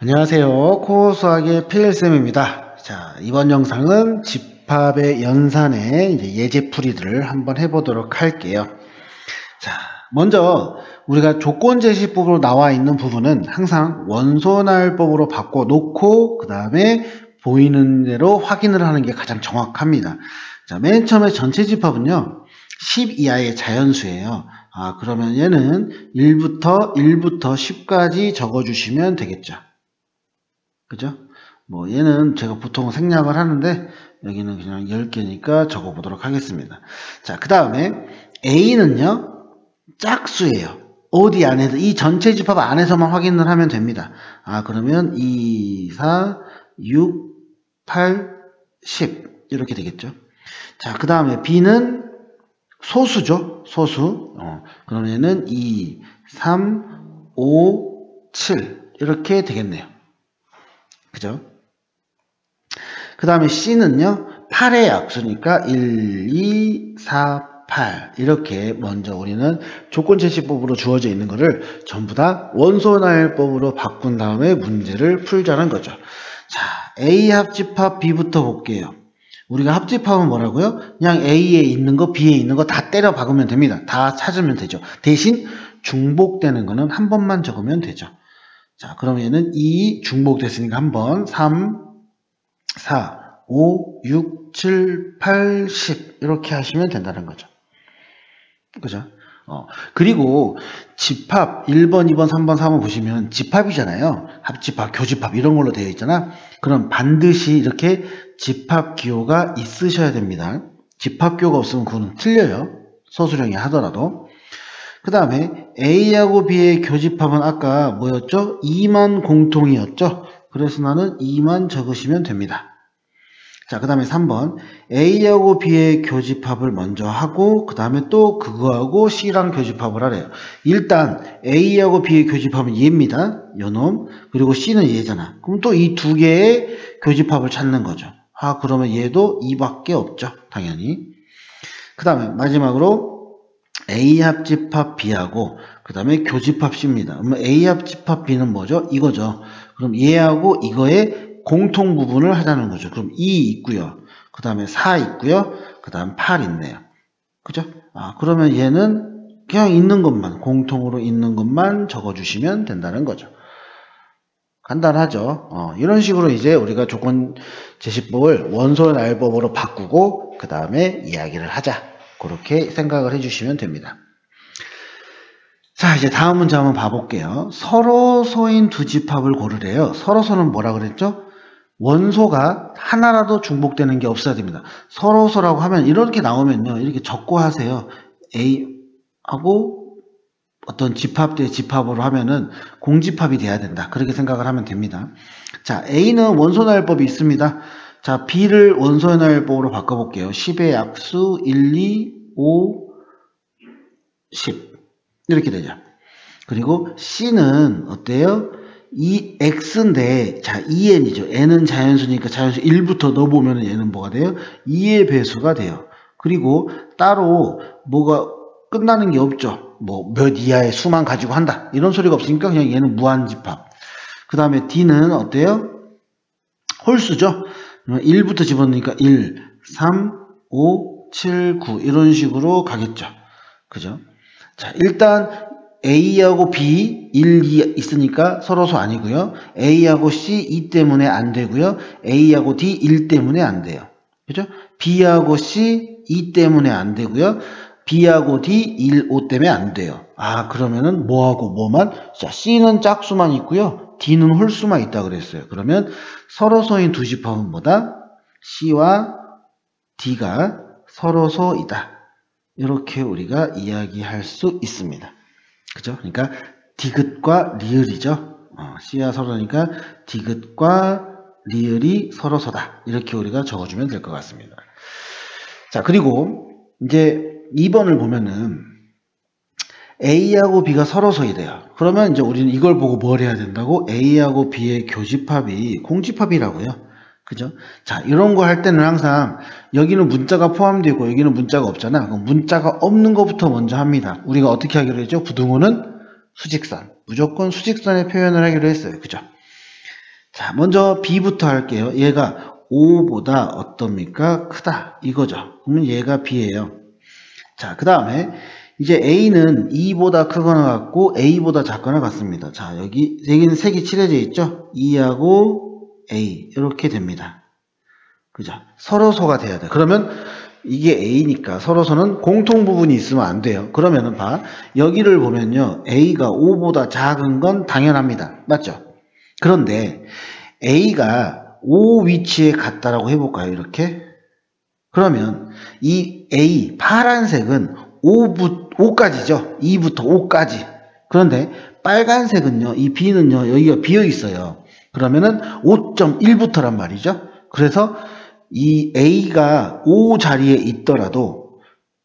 안녕하세요. 코어 수학의 필쌤입니다. 자, 이번 영상은 집합의 연산의 이제 예제풀이들을 한번 해보도록 할게요. 자, 먼저 우리가 조건제시법으로 나와 있는 부분은 항상 원소날법으로 바꿔놓고 그 다음에 보이는 대로 확인을 하는 게 가장 정확합니다. 자, 맨 처음에 전체 집합은요 10 이하의 자연수예요. 그러면 얘는 1부터 10까지 적어주시면 되겠죠. 그죠? 뭐 얘는 제가 보통 생략을 하는데 여기는 그냥 10개니까 적어보도록 하겠습니다. 자, 그 다음에 A는요 짝수예요. 어디 안에서, 이 전체 집합 안에서만 확인을 하면 됩니다. 그러면 2, 4, 6, 8, 10 이렇게 되겠죠. 자, 그 다음에 B는 소수죠. 소수. 그러면 얘는 2, 3, 5, 7 이렇게 되겠네요. 그죠? 그 다음에 C는요 8의 약수니까 1, 2, 4, 8 이렇게 먼저 우리는 조건제시법으로 주어져 있는 거를 전부 다 원소날법으로 바꾼 다음에 문제를 풀자는 거죠. 자, A 합집합 B부터 볼게요. 우리가 합집합은 뭐라고요? 그냥 A에 있는 거 B에 있는 거 다 때려 박으면 됩니다. 다 찾으면 되죠. 대신 중복되는 거는 한 번만 적으면 되죠. 자, 그러면은 2 중복됐으니까 한번 3, 4, 5, 6, 7, 8, 10 이렇게 하시면 된다는 거죠. 그죠? 그리고 집합 1번, 2번, 3번, 4번 보시면 집합이잖아요. 합집합, 교집합 이런 걸로 되어 있잖아. 그럼 반드시 이렇게 집합 기호가 있으셔야 됩니다. 집합 기호가 없으면 그거는 틀려요. 소수령이 하더라도. 그 다음에 A하고 B의 교집합은 아까 뭐였죠? 2만 공통이었죠? 그래서 나는 2만 적으시면 됩니다. 자, 그 다음에 3번 A하고 B의 교집합을 먼저 하고 그 다음에 또 그거하고 C랑 교집합을 하래요. 일단 A하고 B의 교집합은 얘입니다. 요놈. 그리고 C는 얘잖아. 그럼 또 이 두 개의 교집합을 찾는 거죠. 그러면 얘도 2밖에 없죠. 당연히. 그 다음에 마지막으로 A 합집합 B하고 그 다음에 교집합 C입니다. 그러면 A 합집합 B는 뭐죠? 이거죠. 그럼 얘하고 이거의 공통 부분을 하자는 거죠. 그럼 2 있고요. 그 다음에 4 있고요. 그 다음 8 있네요. 그죠? 그러면 얘는 그냥 있는 것만, 공통으로 있는 것만 적어주시면 된다는 거죠. 간단하죠. 이런 식으로 이제 우리가 조건제시법을 원소날법으로 바꾸고 그 다음에 이야기를 하자. 그렇게 생각을 해주시면 됩니다. 자, 이제 다음 문제 한번 봐볼게요. 서로소인 두 집합을 고르래요. 서로소는 뭐라 그랬죠? 원소가 하나라도 중복되는 게 없어야 됩니다. 서로소라고 하면 이렇게 나오면요. 이렇게 적고 하세요. A하고 어떤 집합 대 집합으로 하면은 공집합이 돼야 된다. 그렇게 생각을 하면 됩니다. 자, A는 원소날법이 있습니다. 자, B를 원소날법으로 바꿔볼게요. 10의 약수 1, 2, 5, 10 이렇게 되죠. 그리고 C는 어때요? 이 X인데 자 2n이죠. n은 자연수니까 자연수 1부터 넣어보면 얘는 뭐가 돼요? 2의 배수가 돼요. 그리고 따로 뭐가 끝나는 게 없죠. 뭐 몇 이하의 수만 가지고 한다 이런 소리가 없으니까 그냥 얘는 무한집합. 그 다음에 D는 어때요? 홀수죠. 1부터 집어넣으니까 1, 3, 5, 7, 9 이런 식으로 가겠죠. 그죠? 자, 일단 A하고 B 1, 2 있으니까 서로소 아니고요. A하고 C 2 때문에 안 되고요. A하고 D 1 때문에 안 돼요. 그죠? B하고 C 2 때문에 안 되고요. B하고 D 1, 5 때문에 안 돼요. 그러면은 뭐하고 뭐만? 자, C는 짝수만 있고요. D는 홀수만 있다 그랬어요. 그러면 서로소인 두 집합은 뭐다? C와 D가 서로소이다. 이렇게 우리가 이야기할 수 있습니다. 그죠? 그러니까 디귿과 리을이죠. C와 서로니까 디귿과 리을이 서로소다. 이렇게 우리가 적어주면 될 것 같습니다. 자, 그리고 이제 2번을 보면은 A하고 B가 서로소이래요. 그러면 이제 우리는 이걸 보고 뭘 해야 된다고? A하고 B의 교집합이 공집합이라고요. 그죠? 자, 이런 거 할 때는 항상 여기는 문자가 포함되어 있고 여기는 문자가 없잖아. 그럼 문자가 없는 것부터 먼저 합니다. 우리가 어떻게 하기로 했죠? 부등호는 수직선. 무조건 수직선의 표현을 하기로 했어요. 그죠? 자, 먼저 B부터 할게요. 얘가 5보다 어떻습니까? 크다. 이거죠. 그러면 얘가 B예요. 자, 그 다음에 이제 A는 2보다 크거나 같고 A보다 작거나 같습니다. 자, 여기는 색이 칠해져 있죠? 2하고 A 이렇게 됩니다. 그죠? 서로소가 돼야 돼. 그러면 이게 A니까 서로소는 공통 부분이 있으면 안 돼요. 그러면은 봐. 여기를 보면요. A가 5보다 작은 건 당연합니다. 맞죠? 그런데 A가 5 위치에 같다라고 해볼까요? 이렇게. 그러면 이 A 파란색은 5까지죠. 2부터 5까지. 그런데 빨간색은요. 이 B는요. 여기가 비어 있어요. 그러면은 5.1부터란 말이죠. 그래서 이 A가 5 자리에 있더라도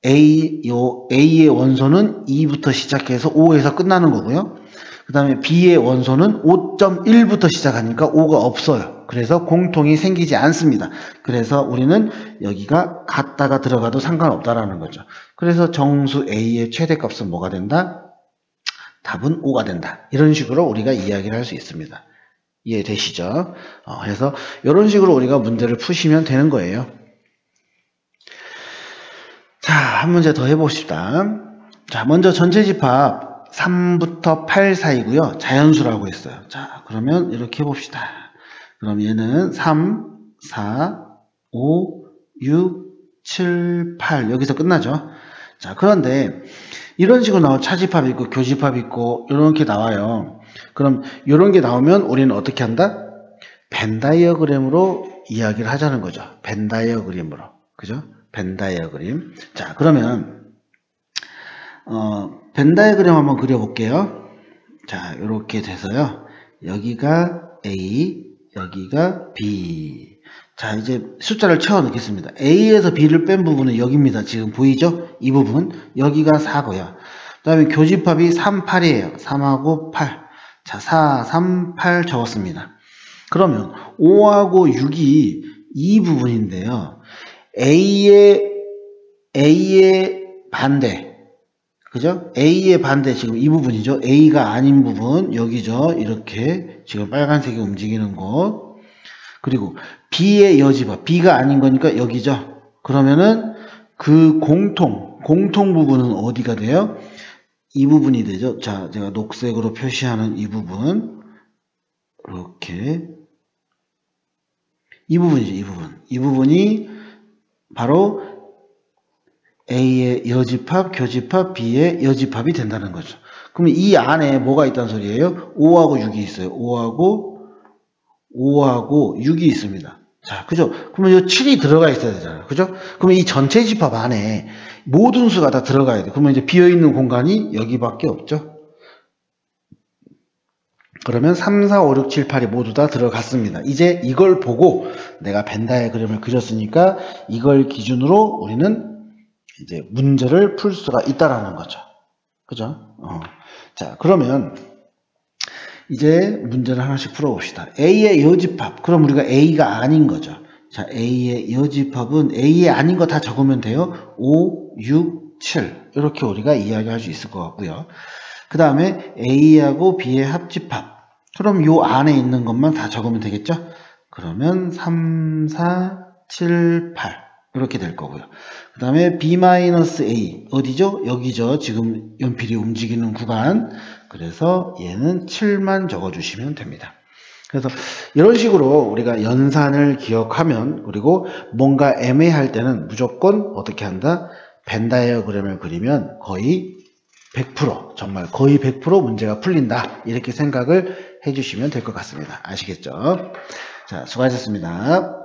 A의 원소는 2부터 시작해서 5에서 끝나는 거고요. 그 다음에 B의 원소는 5.1부터 시작하니까 5가 없어요. 그래서 공통이 생기지 않습니다. 그래서 우리는 여기가 같다가 들어가도 상관없다라는 거죠. 그래서 정수 A의 최대값은 뭐가 된다? 답은 5가 된다. 이런 식으로 우리가 이야기를 할 수 있습니다. 이해되시죠? 그래서 이런 식으로 우리가 문제를 푸시면 되는 거예요. 자, 한 문제 더 해봅시다. 자, 먼저 전체 집합 3부터 8 사이고요. 자연수라고 했어요. 자, 그러면 이렇게 해봅시다. 그럼 얘는 3, 4, 5, 6, 7, 8 여기서 끝나죠. 자, 그런데 이런 식으로 나온 차집합이 있고 교집합이 있고 이렇게 나와요. 그럼 이런 게 나오면 우리는 어떻게 한다? 벤 다이어그램으로 이야기를 하자는 거죠. 벤 다이어그램으로. 그죠? 벤 다이어그램. 자, 그러면 벤 다이어그램 한번 그려볼게요. 자, 이렇게 돼서요. 여기가 A, 여기가 B. 자, 이제 숫자를 채워 넣겠습니다. A에서 B를 뺀 부분은 여기입니다. 지금 보이죠? 이 부분. 여기가 4고요. 그 다음에 교집합이 3, 8이에요. 3하고 8. 자, 4, 3, 8 적었습니다. 그러면 5하고 6이 이 부분인데요. A의 반대. 그죠? A의 반대 지금 이 부분이죠. A가 아닌 부분 여기죠. 이렇게 지금 빨간색이 움직이는 곳. 그리고 B의 여집합. B가 아닌 거니까 여기죠. 그러면은 그 공통 부분은 어디가 돼요? 이 부분이 되죠. 자, 제가 녹색으로 표시하는 이 부분. 이렇게. 이 부분이죠. 이 부분. 이 부분이 바로 A의 여집합, 교집합, B의 여집합이 된다는 거죠. 그러면 이 안에 뭐가 있다는 소리예요? 5하고 6이 있어요. 5하고 6이 있습니다. 자, 그죠? 그러면 이 7이 들어가 있어야 되잖아요. 그죠? 그러면 이 전체 집합 안에 모든 수가 다 들어가야 돼요. 그러면 이제 비어있는 공간이 여기밖에 없죠. 그러면 3, 4, 5, 6, 7, 8이 모두 다 들어갔습니다. 이제 이걸 보고 내가 벤 다이어그램을 그렸으니까 이걸 기준으로 우리는 이제 문제를 풀 수가 있다라는 거죠. 그죠? 자, 그러면 이제 문제를 하나씩 풀어봅시다. A의 여집합. 그럼 우리가 A가 아닌 거죠. 자, A의 여집합은 A의 아닌 거 다 적으면 돼요. 5, 6, 7. 이렇게 우리가 이야기할 수 있을 것 같고요. 그 다음에 A하고 B의 합집합. 그럼 요 안에 있는 것만 다 적으면 되겠죠? 그러면 3, 4, 7, 8. 이렇게 될 거고요. 그 다음에 B-A. 어디죠? 여기죠. 지금 연필이 움직이는 구간. 그래서 얘는 7만 적어주시면 됩니다. 그래서 이런 식으로 우리가 연산을 기억하면, 그리고 뭔가 애매할 때는 무조건 어떻게 한다? 벤 다이어그램을 그리면 거의 100%, 정말 거의 100% 문제가 풀린다. 이렇게 생각을 해주시면 될 것 같습니다. 아시겠죠? 자, 수고하셨습니다.